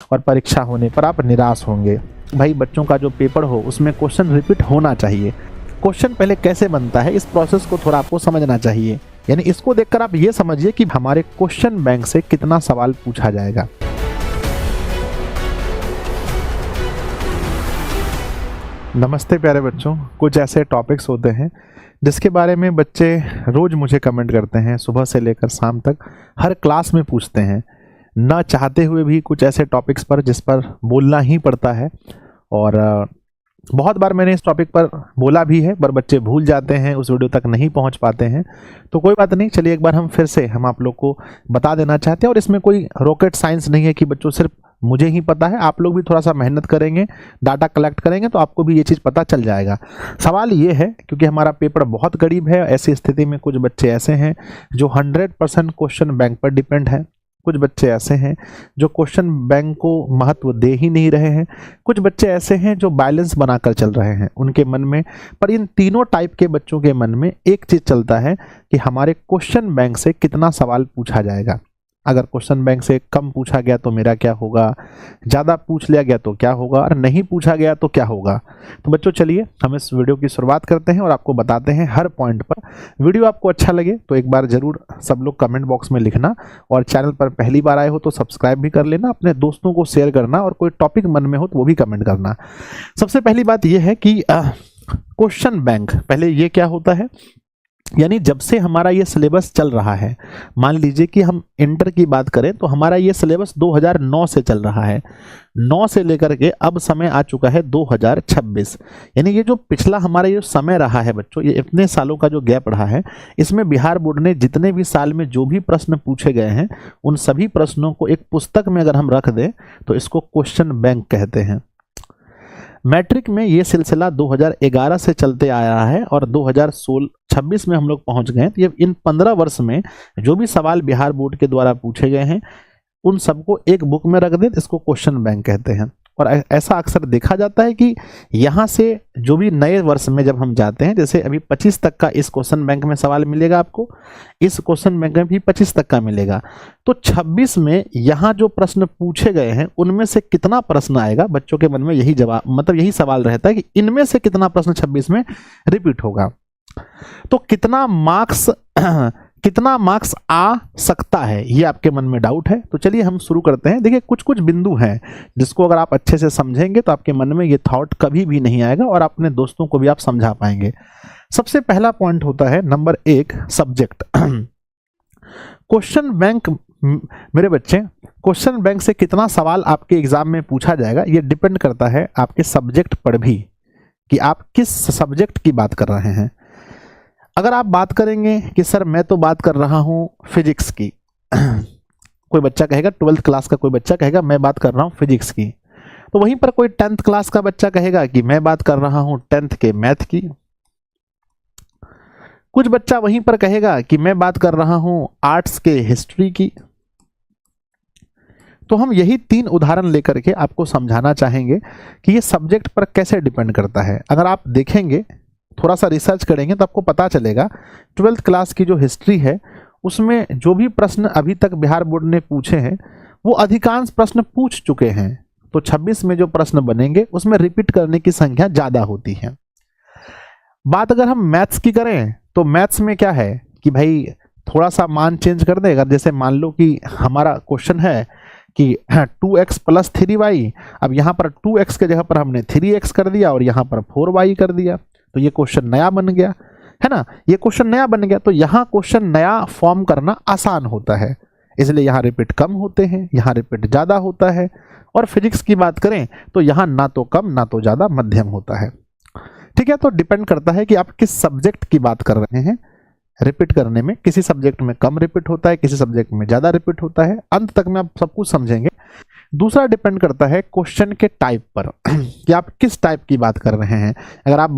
और परीक्षा होने पर आप निराश होंगे। भाई बच्चों का जो पेपर हो उसमें क्वेश्चन रिपीट होना चाहिए। क्वेश्चन पहले कैसे बनता है इस प्रोसेस को थोड़ा आपको समझना चाहिए। यानी इसको देखकर आप ये समझिए कि हमारे क्वेश्चन बैंक से कितना सवाल पूछा जाएगा। नमस्ते प्यारे बच्चों, कुछ ऐसे टॉपिक्स होते हैं जिसके बारे में बच्चे रोज मुझे कमेंट करते हैं, सुबह से लेकर शाम तक हर क्लास में पूछते हैं, ना चाहते हुए भी कुछ ऐसे टॉपिक्स पर जिस पर बोलना ही पड़ता है। और बहुत बार मैंने इस टॉपिक पर बोला भी है, पर बच्चे भूल जाते हैं, उस वीडियो तक नहीं पहुंच पाते हैं। तो कोई बात नहीं, चलिए एक बार हम फिर से आप लोग को बता देना चाहते हैं। और इसमें कोई रॉकेट साइंस नहीं है कि बच्चों सिर्फ मुझे ही पता है, आप लोग भी थोड़ा सा मेहनत करेंगे, डाटा कलेक्ट करेंगे तो आपको भी ये चीज़ पता चल जाएगा। सवाल ये है, क्योंकि हमारा पेपर बहुत करीब है, ऐसी स्थिति में कुछ बच्चे ऐसे हैं जो 100% क्वेश्चन बैंक पर डिपेंड है, कुछ बच्चे ऐसे हैं जो क्वेश्चन बैंक को महत्व दे ही नहीं रहे हैं, कुछ बच्चे ऐसे हैं जो बैलेंस बनाकर चल रहे हैं उनके मन में। पर इन तीनों टाइप के बच्चों के मन में एक चीज़ चलता है कि हमारे क्वेश्चन बैंक से कितना सवाल पूछा जाएगा। अगर क्वेश्चन बैंक से कम पूछा गया तो मेरा क्या होगा, ज़्यादा पूछ लिया गया तो क्या होगा, और नहीं पूछा गया तो क्या होगा। तो बच्चों चलिए हम इस वीडियो की शुरुआत करते हैं और आपको बताते हैं हर पॉइंट पर। वीडियो आपको अच्छा लगे तो एक बार ज़रूर सब लोग कमेंट बॉक्स में लिखना, और चैनल पर पहली बार आए हो तो सब्सक्राइब भी कर लेना, अपने दोस्तों को शेयर करना, और कोई टॉपिक मन में हो तो वो भी कमेंट करना। सबसे पहली बात यह है कि क्वेश्चन बैंक, पहले ये क्या होता है। यानी जब से हमारा ये सिलेबस चल रहा है, मान लीजिए कि हम इंटर की बात करें तो हमारा ये सिलेबस 2009 से चल रहा है, 9 से लेकर के अब समय आ चुका है 2026। यानी ये जो पिछला हमारा ये समय रहा है बच्चों, ये इतने सालों का जो गैप रहा है, इसमें बिहार बोर्ड ने जितने भी साल में जो भी प्रश्न पूछे गए हैं उन सभी प्रश्नों को एक पुस्तक में अगर हम रख दें तो इसको क्वेश्चन बैंक कहते हैं। मैट्रिक में ये सिलसिला 2011 से चलते आया है और 2026 में हम लोग पहुंच गए। तो ये इन 15 वर्ष में जो भी सवाल बिहार बोर्ड के द्वारा पूछे गए हैं उन सबको एक बुक में रख दें, इसको क्वेश्चन बैंक कहते हैं। और ऐसा अक्सर देखा जाता है कि यहाँ से जो भी नए वर्ष में जब हम जाते हैं, जैसे अभी 25 तक का इस क्वेश्चन बैंक में सवाल मिलेगा आपको, इस क्वेश्चन बैंक में भी 25 तक का मिलेगा, तो 26 में यहाँ जो प्रश्न पूछे गए हैं उनमें से कितना प्रश्न आएगा, बच्चों के मन में यही जवाब, मतलब यही सवाल रहता है कि इनमें से कितना प्रश्न 26 में रिपीट होगा। तो कितना मार्क्स आ सकता है, ये आपके मन में डाउट है। तो चलिए हम शुरू करते हैं। देखिए कुछ कुछ बिंदु हैं जिसको अगर आप अच्छे से समझेंगे तो आपके मन में ये थॉट कभी भी नहीं आएगा और अपने दोस्तों को भी आप समझा पाएंगे। सबसे पहला पॉइंट होता है नंबर 1, सब्जेक्ट। क्वेश्चन बैंक, मेरे बच्चे, क्वेश्चन बैंक से कितना सवाल आपके एग्जाम में पूछा जाएगा ये डिपेंड करता है आपके सब्जेक्ट पर भी, कि आप किस सब्जेक्ट की बात कर रहे हैं। अगर आप बात करेंगे कि सर मैं तो बात कर रहा हूं फिजिक्स की, कोई बच्चा कहेगा 12th क्लास का, कोई बच्चा कहेगा मैं बात कर रहा हूं फिजिक्स की, तो वहीं पर कोई 10th क्लास का बच्चा कहेगा कि मैं बात कर रहा हूं 10th के मैथ की, कुछ बच्चा वहीं पर कहेगा कि मैं बात कर रहा हूं आर्ट्स के हिस्ट्री की। तो हम यही 3 उदाहरण लेकर के आपको समझाना चाहेंगे कि ये सब्जेक्ट पर कैसे डिपेंड करता है। अगर आप देखेंगे, थोड़ा सा रिसर्च करेंगे तो आपको पता चलेगा 12th क्लास की जो हिस्ट्री है उसमें जो भी प्रश्न अभी तक बिहार बोर्ड ने पूछे हैं वो अधिकांश प्रश्न पूछ चुके हैं। तो 26 में जो प्रश्न बनेंगे उसमें रिपीट करने की संख्या ज़्यादा होती है। बात अगर हम मैथ्स की करें तो मैथ्स में क्या है कि भाई थोड़ा सा मान चेंज कर दे। अगर जैसे मान लो कि हमारा क्वेश्चन है कि 2x + 3y, अब यहाँ पर 2x के जगह पर हमने 3x कर दिया और यहाँ पर 4y कर दिया, तो ये क्वेश्चन नया बन गया, है ना। ये क्वेश्चन नया बन गया तो यहाँ क्वेश्चन नया फॉर्म करना आसान होता है, इसलिए यहाँ रिपीट कम होते हैं, यहाँ रिपीट ज़्यादा होता है। और फिजिक्स की बात करें तो यहाँ ना तो कम ना तो ज़्यादा, मध्यम होता है। ठीक है, तो डिपेंड करता है कि आप किस सब्जेक्ट की बात कर रहे हैं। रिपीट करने में किसी सब्जेक्ट में कम रिपीट होता है, किसी सब्जेक्ट में ज़्यादा रिपीट होता है। अंत तक में आप सब कुछ समझेंगे। दूसरा डिपेंड करता है क्वेश्चन के टाइप पर कि आप किस टाइप की बात कर रहे हैं। अगर आप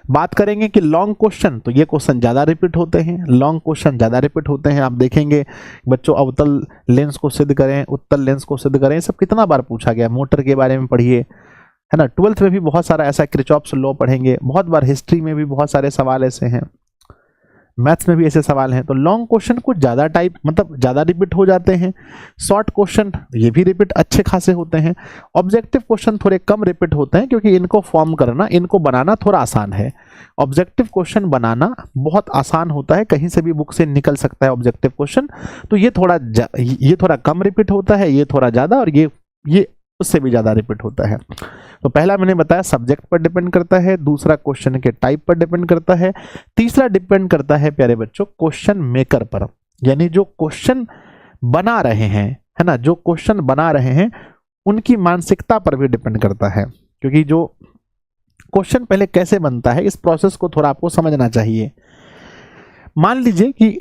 बात करेंगे कि लॉन्ग क्वेश्चन, तो ये क्वेश्चन ज़्यादा रिपीट होते हैं, लॉन्ग क्वेश्चन ज़्यादा रिपीट होते हैं। आप देखेंगे बच्चों, अवतल लेंस को सिद्ध करें, उत्तल लेंस को सिद्ध करें, सब कितना बार पूछा गया। मोटर के बारे में पढ़िए, है ना। 12th में भी बहुत सारा ऐसा किरचॉफ्स लॉ पढ़ेंगे, बहुत बार हिस्ट्री में भी बहुत सारे सवाल ऐसे हैं। मैथ्स में भी ऐसे सवाल हैं। तो लॉन्ग क्वेश्चन कुछ ज़्यादा टाइप मतलब ज़्यादा रिपीट हो जाते हैं, शॉर्ट क्वेश्चन ये भी रिपीट अच्छे खासे होते हैं, ऑब्जेक्टिव क्वेश्चन थोड़े कम रिपीट होते हैं क्योंकि इनको फॉर्म करना, इनको बनाना थोड़ा आसान है। ऑब्जेक्टिव क्वेश्चन बनाना बहुत आसान होता है, कहीं से भी बुक से निकल सकता है ऑब्जेक्टिव क्वेश्चन। तो ये थोड़ा कम रिपीट होता है, ये थोड़ा ज़्यादा, और ये उससे भी ज़्यादा रिपीट होता है। तो पहला मैंने बताया सब्जेक्ट पर डिपेंड करता है, दूसरा क्वेश्चन के टाइप पर डिपेंड करता है, तीसरा डिपेंड करता है प्यारे बच्चों क्वेश्चन मेकर पर, यानी जो क्वेश्चन बना रहे हैं, है ना, जो क्वेश्चन बना रहे हैं उनकी मानसिकता पर भी डिपेंड करता है। क्योंकि जो क्वेश्चन पहले कैसे बनता है इस प्रोसेस को थोड़ा आपको समझना चाहिए। मान लीजिए कि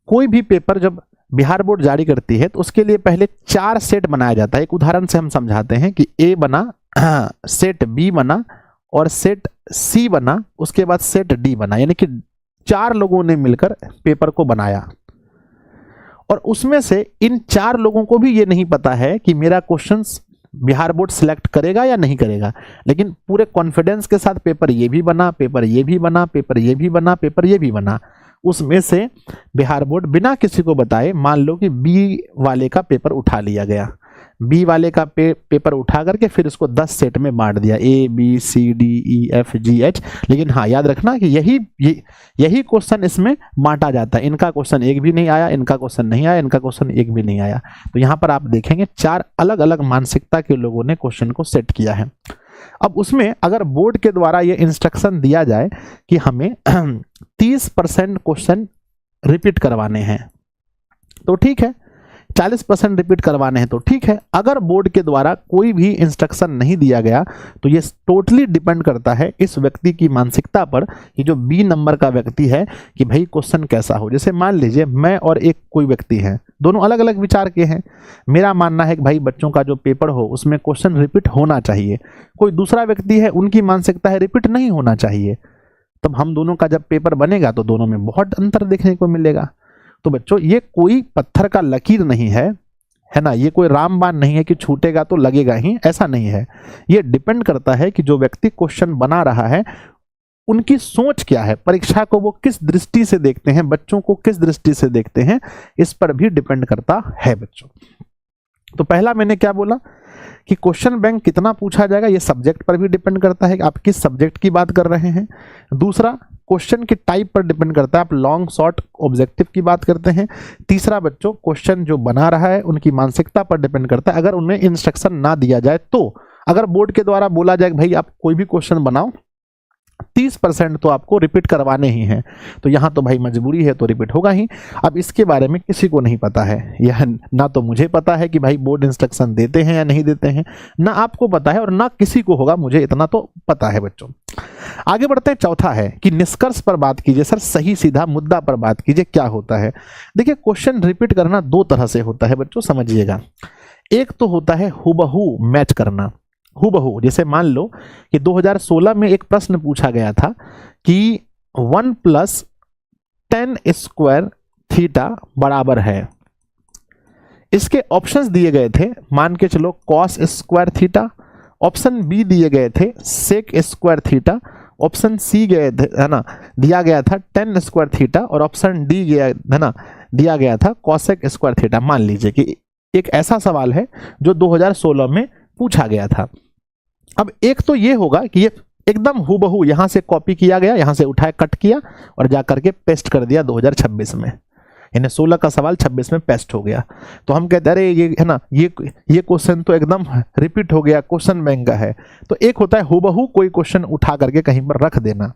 कोई भी पेपर जब बिहार बोर्ड जारी करती है तो उसके लिए पहले 4 सेट बनाया जाता है। एक उदाहरण से हम समझाते हैं कि ए बना, सेट बी बना, और सेट सी बना, उसके बाद सेट डी बना, यानी कि 4 लोगों ने मिलकर पेपर को बनाया। और उसमें से इन 4 लोगों को भी ये नहीं पता है कि मेरा क्वेश्चंस बिहार बोर्ड सिलेक्ट करेगा या नहीं करेगा, लेकिन पूरे कॉन्फिडेंस के साथ पेपर ये भी बना, पेपर ये भी बना, पेपर ये भी बना, पेपर ये भी बना। उसमें से बिहार बोर्ड बिना किसी को बताए मान लो कि बी वाले का पेपर उठा लिया गया, बी वाले का पेपर उठा करके फिर उसको 10 सेट में बांट दिया, A B C D E F G H. लेकिन हाँ याद रखना कि यही क्वेश्चन इसमें बांटा जाता है। इनका क्वेश्चन एक भी नहीं आया, इनका क्वेश्चन नहीं आया, इनका क्वेश्चन एक भी नहीं आया। तो यहाँ पर आप देखेंगे 4 अलग अलग मानसिकता के लोगों ने क्वेश्चन को सेट किया है। अब उसमें अगर बोर्ड के द्वारा ये इंस्ट्रक्शन दिया जाए कि हमें 30% क्वेश्चन रिपीट करवाने हैं तो ठीक है, 40% रिपीट करवाने हैं तो ठीक है। अगर बोर्ड के द्वारा कोई भी इंस्ट्रक्शन नहीं दिया गया तो ये टोटली डिपेंड करता है इस व्यक्ति की मानसिकता पर कि जो बी नंबर का व्यक्ति है कि भाई क्वेश्चन कैसा हो। जैसे मान लीजिए मैं और एक कोई व्यक्ति हैं, दोनों अलग अलग विचार के हैं। मेरा मानना है कि भाई बच्चों का जो पेपर हो उसमें क्वेश्चन रिपीट होना चाहिए। कोई दूसरा व्यक्ति है, उनकी मानसिकता है रिपीट नहीं होना चाहिए। तब हम दोनों का जब पेपर बनेगा तो दोनों में बहुत अंतर देखने को मिलेगा। तो बच्चों ये कोई पत्थर का लकीर नहीं है ना, ये कोई रामबाण नहीं है कि छूटेगा तो लगेगा ही, ऐसा नहीं है। ये डिपेंड करता है कि जो व्यक्ति क्वेश्चन बना रहा है उनकी सोच क्या है, परीक्षा को वो किस दृष्टि से देखते हैं, बच्चों को किस दृष्टि से देखते हैं, इस पर भी डिपेंड करता है बच्चों। तो पहला मैंने क्या बोला कि क्वेश्चन बैंक कितना पूछा जाएगा ये सब्जेक्ट पर भी डिपेंड करता है कि आप किस सब्जेक्ट की बात कर रहे हैं। दूसरा क्वेश्चन के टाइप पर डिपेंड करता है, आप लॉन्ग शॉर्ट ऑब्जेक्टिव की बात करते हैं। तीसरा बच्चों क्वेश्चन जो बना रहा है उनकी मानसिकता पर डिपेंड करता है। अगर उन्हें इंस्ट्रक्शन ना दिया जाए तो अगर बोर्ड के द्वारा बोला जाए भाई आप कोई भी क्वेश्चन बनाओ 30% तो आपको रिपीट करवाने ही हैं, तो यहाँ तो भाई मजबूरी है तो रिपीट होगा ही। अब इसके बारे में किसी को नहीं पता है, यह ना तो मुझे पता है कि भाई बोर्ड इंस्ट्रक्शन देते हैं या नहीं देते हैं, ना आपको पता है और ना किसी को होगा, मुझे इतना तो पता है बच्चों। आगे बढ़ते हैं। चौथा है कि निष्कर्ष पर बात कीजिए। सर सही सीधा मुद्दा पर बात कीजिए, क्या होता है। देखिए क्वेश्चन रिपीट करना 2 तरह से होता है बच्चों, समझिएगा। एक तो होता है हुबहू मैच करना, हुबहू। जैसे मान लो कि 2016 में एक प्रश्न पूछा गया था कि 1 + tan स्क्वायर थीटा बराबर है। इसके ऑप्शंस दिए गए थे, मान के चलो cos square theta, option B दिए गए थे sec square theta, option C गए थे है ना दिया गया था tan स्क्वायर थीटा, और ऑप्शन डी गया है ना दिया गया था cosec स्क्वायर थीटा। मान लीजिए कि एक ऐसा सवाल है जो 2016 में पूछा गया था। अब एक तो ये होगा कि ये एकदम हुबहू यहां से कॉपी किया गया, यहां से उठाया कट किया और जाकर के पेस्ट कर दिया 2026 में, यानी 16 का सवाल 26 में पेस्ट हो गया। तो हम कहते अरे ये है ना ये क्वेश्चन तो एकदम रिपीट हो गया, क्वेश्चन बैंक का है। तो एक होता है हुबहू कोई क्वेश्चन उठा करके कहीं पर रख देना,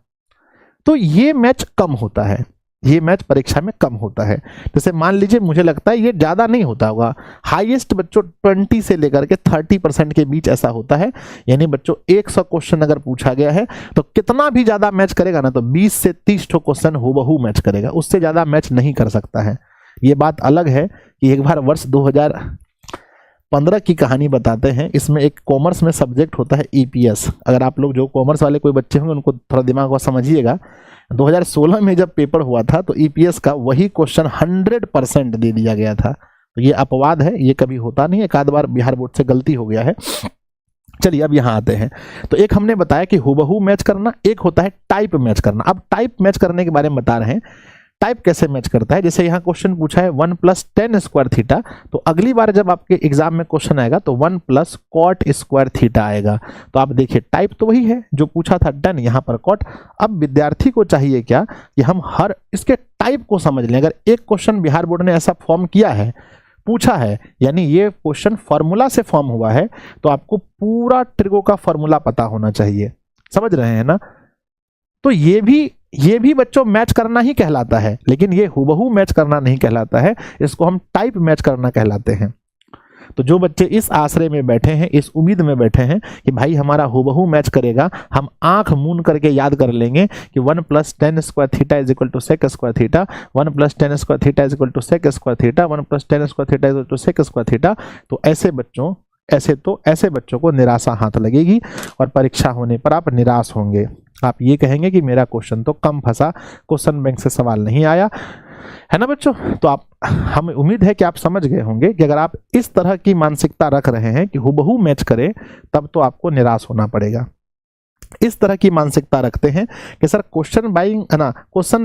तो ये मैच कम होता है, ये मैच परीक्षा में कम होता है। जैसे मान लीजिए मुझे लगता है ये ज़्यादा नहीं होता होगा, हाईएस्ट बच्चों 20 से लेकर के 30% के बीच ऐसा होता है। यानी बच्चों 100 क्वेश्चन अगर पूछा गया है तो कितना भी ज़्यादा मैच करेगा ना, तो 20 से 30 क्वेश्चन हुबहू मैच करेगा, उससे ज़्यादा मैच नहीं कर सकता है। ये बात अलग है कि एक बार वर्ष 2015 की कहानी बताते हैं। इसमें एक कॉमर्स में सब्जेक्ट होता है ईपीएस। अगर आप लोग जो कॉमर्स वाले कोई बच्चे होंगे उनको थोड़ा दिमाग को समझिएगा। 2016 में जब पेपर हुआ था तो ईपीएस का वही क्वेश्चन 100% दे दिया गया था। तो ये अपवाद है, ये कभी होता नहीं है, एक आध बार बिहार बोर्ड से गलती हो गया है। चलिए अब यहाँ आते हैं। तो एक हमने बताया कि हुबहू मैच करना, एक होता है टाइप मैच करना। अब टाइप मैच करने के बारे में बता रहे हैं। टाइप कैसे मैच करता है। जैसे यहाँ क्वेश्चन पूछा है 1 + tan स्क्वायर थीटा, तो अगली बार जब आपके एग्जाम में क्वेश्चन आएगा तो 1 + cot स्क्वायर थीटा आएगा। तो आप देखिए टाइप तो वही है जो पूछा था tan, यहाँ पर cot। अब विद्यार्थी को चाहिए क्या कि हम हर इसके टाइप को समझ लें। अगर एक क्वेश्चन बिहार बोर्ड ने ऐसा फॉर्म किया है, पूछा है, यानी ये क्वेश्चन फॉर्मूला से फॉर्म हुआ है, तो आपको पूरा ट्रिगो का फॉर्मूला पता होना चाहिए। समझ रहे हैं ना। तो ये भी बच्चों मैच करना ही कहलाता है, लेकिन ये हुबहू मैच करना नहीं कहलाता है, इसको हम टाइप मैच करना कहलाते हैं। तो जो बच्चे इस आश्रय में बैठे हैं, इस उम्मीद में बैठे हैं कि भाई हमारा हुबहू मैच करेगा, हम आंख मूंद करके याद कर लेंगे कि 1 + tan square theta = sec square theta, 1 + tan square theta = sec square theta, 1 + tan square theta = sec square theta, तो ऐसे बच्चों को निराशा हाथ लगेगी और परीक्षा होने पर आप निराश होंगे। आप ये कहेंगे कि मेरा क्वेश्चन तो कम फंसा, क्वेश्चन बैंक से सवाल नहीं आया, है ना बच्चों। तो हमें उम्मीद है कि आप समझ गए होंगे कि अगर आप इस तरह की मानसिकता रख रहे हैं कि हुबहू मैच करें, तब तो आपको निराश होना पड़ेगा। इस तरह की मानसिकता रखते हैं कि सर क्वेश्चन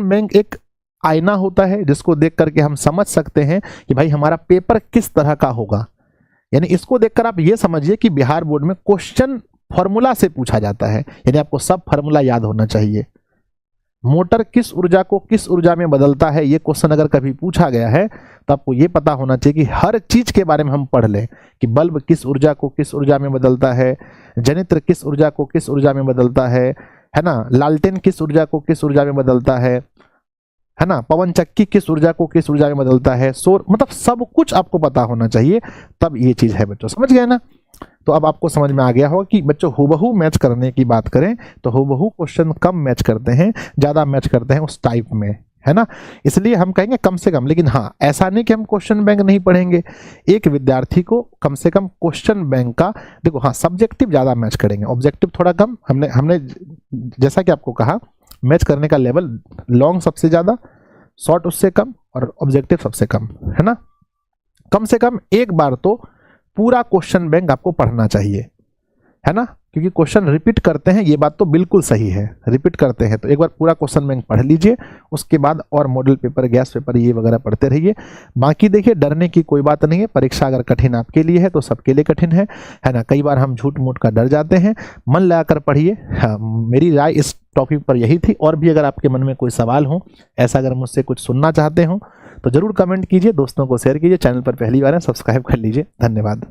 बैंक एक आईना होता है जिसको देख करके हम समझ सकते हैं कि भाई हमारा पेपर किस तरह का होगा। यानी इसको देखकर आप ये समझिए कि बिहार बोर्ड में क्वेश्चन फॉर्मूला से पूछा जाता है, यानी आपको सब फॉर्मूला याद होना चाहिए। मोटर किस ऊर्जा को किस ऊर्जा में बदलता है, ये क्वेश्चन अगर कभी पूछा गया है तो आपको ये पता होना चाहिए कि हर चीज के बारे में हम पढ़ लें कि बल्ब किस ऊर्जा को किस ऊर्जा में बदलता है, जनित्र किस ऊर्जा को किस ऊर्जा में बदलता है ना, लालटेन किस ऊर्जा को किस ऊर्जा में बदलता है ना, पवन चक्की किस ऊर्जा को किस ऊर्जा में बदलता है, सौर, मतलब सब कुछ आपको पता होना चाहिए, तब ये चीज है बच्चों। समझ गए ना। तो अब आपको समझ में आ गया होगा कि बच्चों हुबहू मैच करने की बात करें तो हुबहू क्वेश्चन कम मैच करते हैं, ज्यादा मैच करते हैं उस टाइप में, है ना। इसलिए हम कहेंगे कम से कम, लेकिन हाँ ऐसा नहीं कि हम क्वेश्चन बैंक नहीं पढ़ेंगे। एक विद्यार्थी को कम से कम क्वेश्चन बैंक का देखो, हाँ सब्जेक्टिव ज्यादा मैच करेंगे, ऑब्जेक्टिव थोड़ा कम। हमने जैसा कि आपको कहा मैच करने का लेवल लॉन्ग सबसे ज्यादा, शॉर्ट उससे कम और ऑब्जेक्टिव सबसे कम, है ना। कम से कम एक बार तो पूरा क्वेश्चन बैंक आपको पढ़ना चाहिए, है ना, क्योंकि क्वेश्चन रिपीट करते हैं, ये बात तो बिल्कुल सही है, रिपीट करते हैं। तो एक बार पूरा क्वेश्चन बैंक पढ़ लीजिए, उसके बाद और मॉडल पेपर, गैस पेपर ये वगैरह पढ़ते रहिए। बाकी देखिए डरने की कोई बात नहीं है, परीक्षा अगर कठिन आपके लिए है तो सबके लिए कठिन है ना। कई बार हम झूठ मूठ का डर जाते हैं, मन लगाकर पढ़िए। हाँ, मेरी राय इस टॉपिक पर यही थी। और भी अगर आपके मन में कोई सवाल हो, ऐसा अगर मुझसे कुछ सुनना चाहते हो तो जरूर कमेंट कीजिए, दोस्तों को शेयर कीजिए, चैनल पर पहली बार है सब्सक्राइब कर लीजिए। धन्यवाद।